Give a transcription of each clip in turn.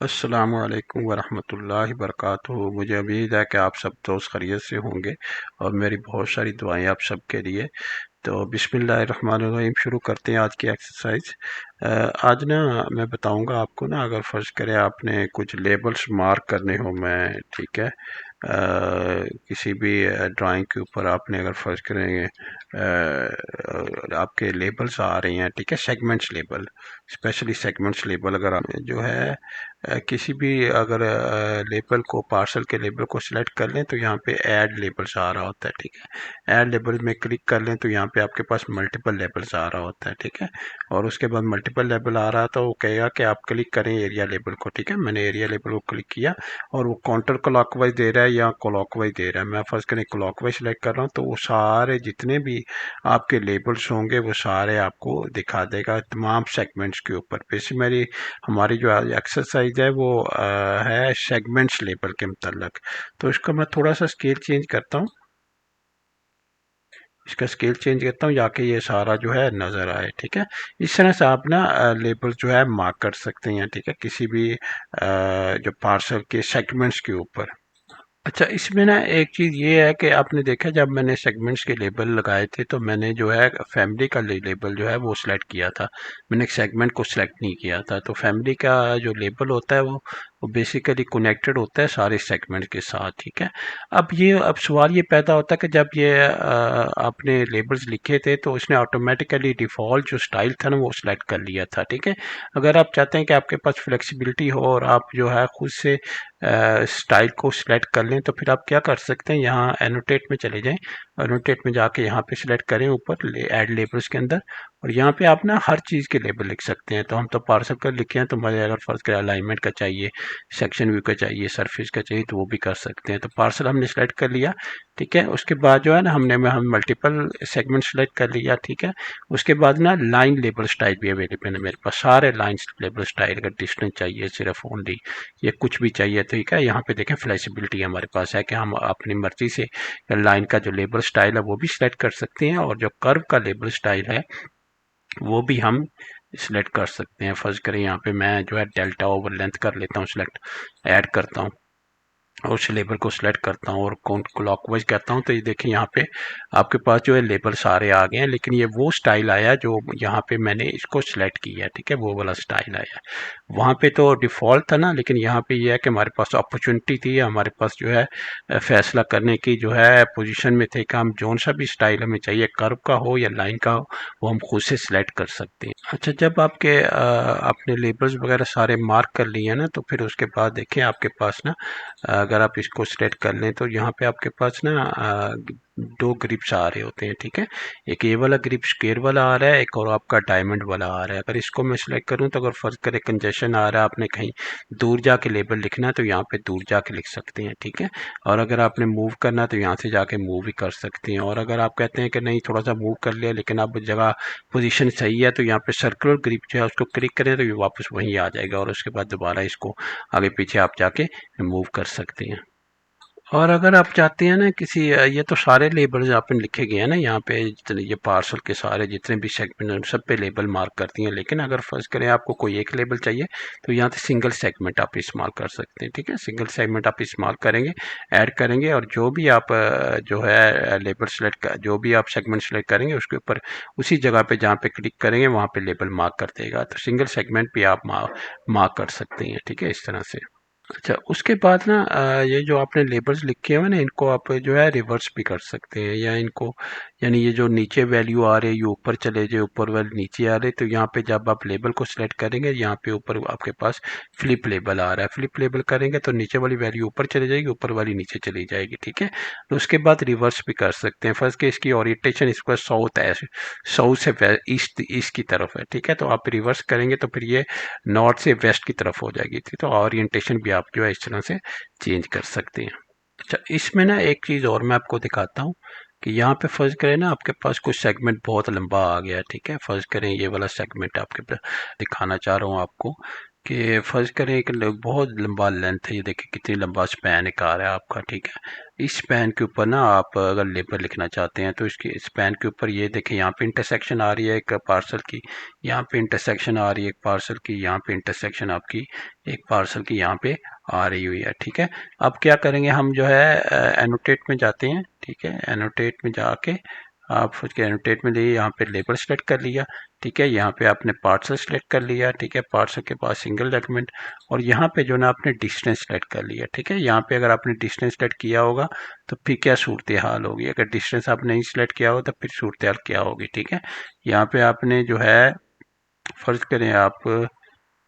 अस्सलामु अलैकुम वरहमतुल्लाहि वबरकातुहू। मुझे उम्मीद है कि आप सब दोस्त खैरियत से होंगे और मेरी बहुत सारी दुआएं आप सब के लिए। तो बिस्मिल्लाहिर्रहमानिर्रहीम शुरू करते हैं आज की एक्सरसाइज। आज ना मैं बताऊंगा आपको ना, अगर फ़र्ज़ करें आपने कुछ लेबल्स मार्क करने हो, मैं ठीक है किसी भी ड्राइंग के ऊपर आपने अगर फ़र्ज़ करें आपके लेबल्स आ रहे हैं, ठीक है, segments label, specially segments label, अगर आप जो है किसी भी अगर लेबल को, पार्सल के लेबल को सिलेक्ट कर लें तो यहाँ पे ऐड लेबल्स आ रहा होता है, ठीक है। ऐड लेबल में क्लिक कर लें तो यहाँ पे आपके पास मल्टीपल लेबल्स आ रहा होता है, ठीक है। और उसके बाद मल्टीपल लेबल आ रहा तो वो कहेगा कि आप क्लिक करें एरिया लेबल को, ठीक है। मैंने एरिया लेबल को क्लिक किया और वो काउंटर क्लॉकवाइज दे रहा है या क्लॉकवाइज दे रहा है। मैं फर्स्ट करें क्लॉकवाइज सेलेक्ट कर रहा हूँ तो वो सारे जितने भी आपके लेबल्स होंगे वो सारे आपको दिखा देगा तमाम सेगमेंट्स के ऊपर। बेसिकली हमारी जो एक्सरसाइज है वो है सेगमेंट्स लेबल के मतलब। तो इसका मैं थोड़ा सा स्केल चेंज करता हूँ, इसका स्केल चेंज करता हूँ जाके ये सारा जो है नज़र आए, ठीक है। इस तरह से आप ना लेबल जो है मार्क कर सकते हैं, ठीक है, किसी भी जो पार्सल के सेगमेंट्स के ऊपर। अच्छा, इसमें ना एक चीज़ ये है कि आपने देखा जब मैंने सेगमेंट्स के लेबल लगाए थे तो मैंने जो है फैमिली का लेबल जो है वो सिलेक्ट किया था। मैंने एक सेगमेंट को सिलेक्ट नहीं किया था। तो फैमिली का जो लेबल होता है वो बेसिकली कनेक्टेड होता है सारे सेगमेंट के साथ, ठीक है। अब सवाल ये पैदा होता है कि जब ये आपने लेबल्स लिखे थे तो उसने ऑटोमेटिकली डिफ़ॉल्ट जो स्टाइल था ना वो सिलेक्ट कर लिया था, ठीक है। अगर आप चाहते हैं कि आपके पास फ्लेक्सिबिलिटी हो और आप जो है खुद से स्टाइल को सिलेक्ट कर लें तो फिर आप क्या कर सकते हैं, यहाँ एनोटेट में चले जाएं। एनोटेट में जाके यहाँ पे सिलेक्ट करें ऊपर ऐड लेबल्स के अंदर, और यहाँ पे आप ना हर चीज़ के लेबल लिख सकते हैं। तो हम तो पार्सल का लिखे हैं, तो मुझे अगर फर्ज करें अलाइनमेंट का चाहिए, सेक्शन व्यू का चाहिए, सरफेस का चाहिए, तो वो भी कर सकते हैं। तो पार्सल हमने सेलेक्ट कर लिया, ठीक है। उसके बाद जो है ना हम मल्टीपल सेगमेंट सेलेक्ट कर लिया, ठीक है। उसके बाद ना लाइन लेबल स्टाइल भी अवेलेबल है मेरे पास, सारे लाइन लेबल स्टाइल, अगर डिस्टेंस चाहिए सिर्फ ओनली, ये कुछ भी चाहिए, ठीक है। यहाँ पे देखें फ्लेक्सिबिलिटी हमारे पास है कि हम अपनी मर्जी से लाइन का जो लेबल स्टाइल है वो भी सिलेक्ट कर सकते हैं, और जो कर्व का लेबल स्टाइल है वो भी हम सिलेक्ट कर सकते हैं। फर्ज करें यहाँ पे मैं जो है डेल्टा ओवर लेंथ कर लेता हूँ सिलेक्ट, ऐड करता हूँ और उस लेबल को सिलेक्ट करता हूँ और काउंट क्लॉकवाइज करता हूँ। तो ये देखिए यहाँ पे आपके पास जो है लेबल सारे आ गए हैं, लेकिन ये वो स्टाइल आया जो यहाँ पे मैंने इसको सिलेक्ट किया है, ठीक है, वो वाला स्टाइल आया। वहाँ पे तो डिफ़ॉल्ट था ना, लेकिन यहाँ पे ये है कि हमारे पास अपॉर्चुनिटी थी, हमारे पास जो है फैसला करने की जो है पोजीशन में थे कि हम जौन सा भी स्टाइल हमें चाहिए, कर्व का हो या लाइन का हो, वो हम खुद से सिलेक्ट कर सकते हैं। अच्छा, जब आपने लेबल्स वगैरह सारे मार्क कर लिए हैं ना, तो फिर उसके बाद देखें आपके पास ना, अगर आप इसको सिलेक्ट कर लें तो यहाँ पे आपके पास ना दो ग्रिप्स आ रहे होते हैं, ठीक है। एक ये वाला ग्रिप स्क्वायर वाला आ रहा है, एक और आपका डायमंड वाला आ रहा है। अगर इसको मैं सिलेक्ट करूँ तो अगर फर्ज करें कंजेशन आ रहा है, आपने कहीं दूर जाके लेबल लिखना है तो यहाँ पे दूर जाके लिख सकते हैं, ठीक है। और अगर आपने मूव करना है तो यहाँ से जाके मूव भी कर सकते हैं। और अगर आप कहते हैं कि नहीं थोड़ा सा मूव कर लिया लेकिन अब जगह पोजीशन सही है, तो यहाँ पे सर्कुलर ग्रिप जो है उसको क्लिक करें तो ये वापस वहीं आ जाएगा, और उसके बाद दोबारा इसको आगे पीछे आप जाके मूव कर सकते हैं। और अगर आप चाहते हैं ना किसी ये तो सारे लेबल्स आपने लिखे गए हैं ना यहाँ पे, जितने ये पार्सल के सारे जितने भी सेगमेंट सब पे लेबल मार्क करती हैं। लेकिन अगर फर्ज करें आपको कोई एक लेबल चाहिए तो यहाँ से सिंगल सेगमेंट आप इस्तेमाल कर सकते हैं, ठीक है। सिंगल सेगमेंट आप इस्तेमाल करेंगे, ऐड करेंगे, और जो भी आप जो है लेबल सेलेक्ट कर, जो भी आप सेगमेंट सेलेक्ट करेंगे उसके ऊपर उसी जगह पे जहाँ पे क्लिक करेंगे वहाँ पे लेबल मार्क कर देगा। तो सिंगल सेगमेंट भी आप मार्क कर सकते हैं, ठीक है, इस तरह से। अच्छा, उसके बाद ना ये जो आपने लेबल्स लिखे हुए ना इनको आप जो है रिवर्स भी कर सकते हैं, या इनको, यानी ये जो नीचे वैल्यू आ रही है ये ऊपर चले जाए, ऊपर वाले नीचे आ रहे, तो यहाँ पे जब आप लेबल को सिलेक्ट करेंगे यहाँ पे ऊपर आपके पास फ्लिप लेबल आ रहा है, फ्लिप लेबल करेंगे तो नीचे वाली वैल्यू ऊपर चली जाएगी, ऊपर वाली नीचे चली जाएगी, ठीक है। तो उसके बाद रिवर्स भी कर सकते हैं। फर्स्ट के इसकी ओरिएंटेशन इसका साउथ है, साउथ से ईस्ट ईस्ट की तरफ है, ठीक है। तो आप रिवर्स करेंगे तो फिर ये नॉर्थ से वेस्ट की तरफ हो जाएगी थी। तो ओरिएंटेशन भी आप जो है इस तरह से चेंज कर सकते हैं। अच्छा, इसमें ना एक चीज़ और मैं आपको दिखाता हूँ कि यहाँ पे फर्ज करें ना आपके पास कुछ सेगमेंट बहुत लंबा आ गया, ठीक है। फर्ज करें ये वाला सेगमेंट आपके दिखाना चाह रहा हूँ आपको। कि फर्ज करें एक बहुत लंबा लेंथ है, ये देखिए कितनी लंबा स्पैन एक आ रहा है आपका, ठीक है। इस स्पैन के ऊपर ना आप अगर लेबर लिखना चाहते हैं तो इसके स्पैन के ऊपर ये देखें, यहाँ पे इंटरसेक्शन आ रही है एक पार्सल की, यहाँ पे इंटरसेक्शन आ रही है एक पार्सल की, यहाँ पे इंटरसेक्शन आपकी एक पार्सल की यहाँ पे आ रही हुई है, ठीक है। अब क्या करेंगे हम जो है एनोटेट में जाते हैं, ठीक है। एनोटेट में जाके आप उसके एनोटेट में लिए, यहाँ पे लेबर सेलेक्ट कर लिया, ठीक है। यहाँ पे आपने पार्सल सेलेक्ट कर लिया, ठीक है। पार्सल के पास सिंगल डॉक्यूमेंट, और यहाँ पे जो ना आपने डिस्टेंस सेलेक्ट कर लिया, ठीक है। यहाँ पे अगर आपने डिस्टेंस सेलेक्ट किया होगा तो फिर क्या सूरत हाल होगी, अगर डिस्टेंस आप नहीं सेलेक्ट किया हो तो फिर सूरत हाल क्या होगी, ठीक है। यहाँ पे आपने जो है फर्ज करें आप,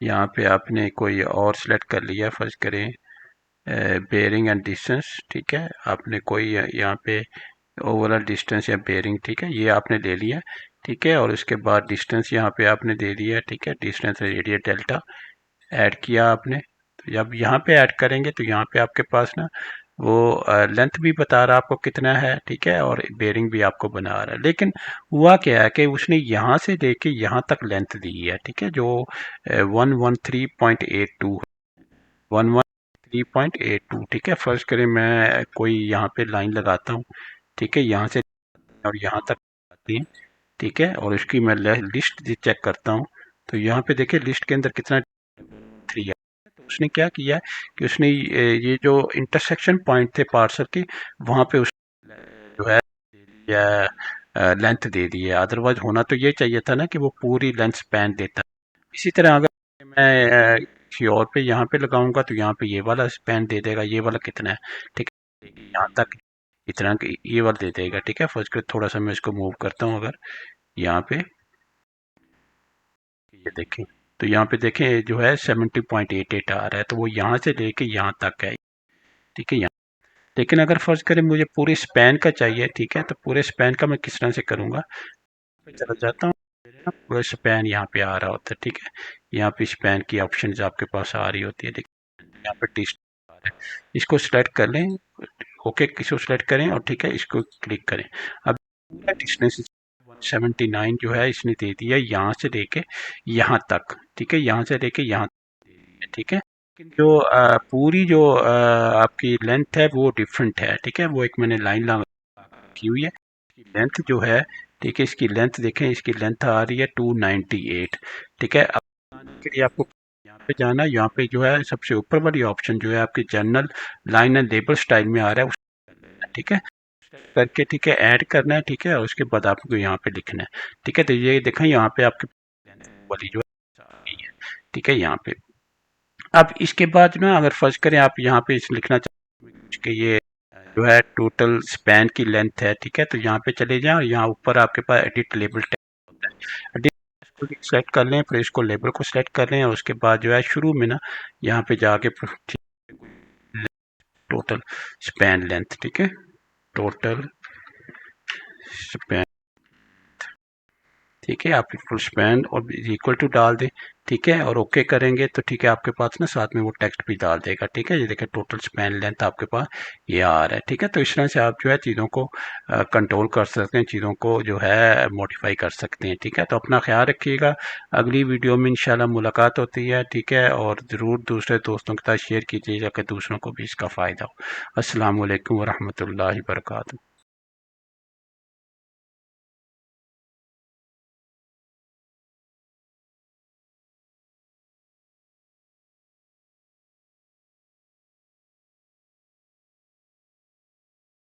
यहाँ पे आपने कोई और सिलेक्ट कर लिया, फर्ज करें बेयरिंग एंड डिस्टेंस, ठीक है। आपने कोई यहाँ पे ओवरऑल डिस्टेंस या बेयरिंग, ठीक है, ये आपने ले लिया, ठीक है। और उसके बाद डिस्टेंस यहाँ पे आपने दे दिया, ठीक है। डिस्टेंस रेडियस डेल्टा ऐड किया आपने, तो जब यहाँ पे ऐड करेंगे तो यहाँ पे आपके पास ना वो लेंथ भी बता रहा है आपको कितना है, ठीक है, और बेयरिंग भी आपको बना रहा है। लेकिन हुआ क्या है कि उसने यहाँ से लेके यहाँ तक लेंथ दी है, ठीक है, जो 113.82, 113.82, ठीक है। फर्ज करें मैं कोई यहाँ पे लाइन लगाता हूँ, ठीक है, यहाँ से और यहाँ तक आती है, ठीक है। और इसकी मैं लिस्ट चेक करता हूँ, तो यहाँ पे देखिए लिस्ट के अंदर कितना 3 है। तो उसने क्या किया कि उसने ये जो इंटरसेक्शन पॉइंट थे पार्सर के, वहाँ पे उस जो है या लेंथ दे दी है। अदरवाइज होना तो ये चाहिए था ना कि वो पूरी लेंथ स्पैन देता। इसी तरह अगर मैं किसी और पे यहाँ पे लगाऊंगा तो यहाँ पे ये वाला स्पैन दे देगा, ये वाला कितना है, ठीक है, यहाँ तक इतना ये वाला दे देगा, ठीक है। फर्स्ट थोड़ा सा मैं इसको मूव करता हूँ, अगर यहाँ पे ये देखें तो यहाँ पे देखें जो है 70.88 आ रहा है, तो वो यहाँ से लेके यहाँ तक है, ठीक है। यहाँ लेकिन अगर फर्ज करें मुझे पूरे स्पैन का चाहिए, ठीक है, तो पूरे स्पैन का मैं किस तरह से करूँगा, चला जाता हूँ, पूरा स्पैन यहाँ पे आ रहा होता है, ठीक है। यहाँ पे स्पैन की ऑप्शन आपके पास आ रही होती है, देखिए यहाँ पे टिस्ट आ रहा है, इसको सिलेक्ट कर लें, ओके, इसको सिलेक्ट करें और ठीक है इसको क्लिक करें। अब पूरा डिस्टेंस 179 जो है इसने दे दिया यहाँ से लेके यहाँ तक, ठीक है, यहाँ से लेके यहाँ तक, ठीक है। लेकिन जो पूरी जो आपकी लेंथ है वो डिफरेंट है, ठीक है। वो एक मैंने लाइन की हुई है, इसकी लेंथ जो है, ठीक है, इसकी लेंथ देखें, इसकी लेंथ आ रही है 298, ठीक है। अब के लिए आपको यहाँ पे जाना है, यहाँ पे जो है सबसे ऊपर वाली ऑप्शन जो है आपकी general line and label style में आ रहा है, ठीक है, करके, ठीक है, ऐड करना है, ठीक है। और उसके बाद आपको यहाँ पे लिखना है, ठीक है। तो ये देखें यहाँ पे आपके वाली जो है आ गई है, ठीक है, यहाँ पे। अब इसके बाद ना अगर फर्ज करें आप यहाँ पे इस लिखना चाहते हैं कि ये जो है टोटल स्पैन की लेंथ है, ठीक है, तो यहाँ पे चले जाएं और यहाँ ऊपर आपके पास एडिट लेबल टैब होता है, एडिट को सेलेक्ट कर लें, फिर इसको लेबल को सेलेक्ट कर लें, और उसके बाद जो है शुरू में ना यहाँ पे जाके टोटल स्पैन लेंथ, ठीक है, टोटल स्पैन, ठीक है, आप फुल स्पैन और इक्वल टू डाल दें, ठीक है, और ओके करेंगे तो ठीक है आपके पास ना साथ में वो टेक्स्ट भी डाल देगा, ठीक है। ये देखिए टोटल स्पैन लेंथ आपके पास ये आ रहा है, ठीक है। तो इस तरह से आप जो है चीज़ों को कंट्रोल कर सकते हैं, चीज़ों को जो है मॉडिफाई कर सकते हैं, ठीक है। तो अपना ख्याल रखिएगा, अगली वीडियो में इंशाल्लाह मुलाकात होती है, ठीक है। और ज़रूर दूसरे दोस्तों के साथ शेयर कीजिएगा कि दूसरों को भी इसका फ़ायदा हो। अस्सलाम वालेकुम वरहमतुल्लाहि वबरकातुहू।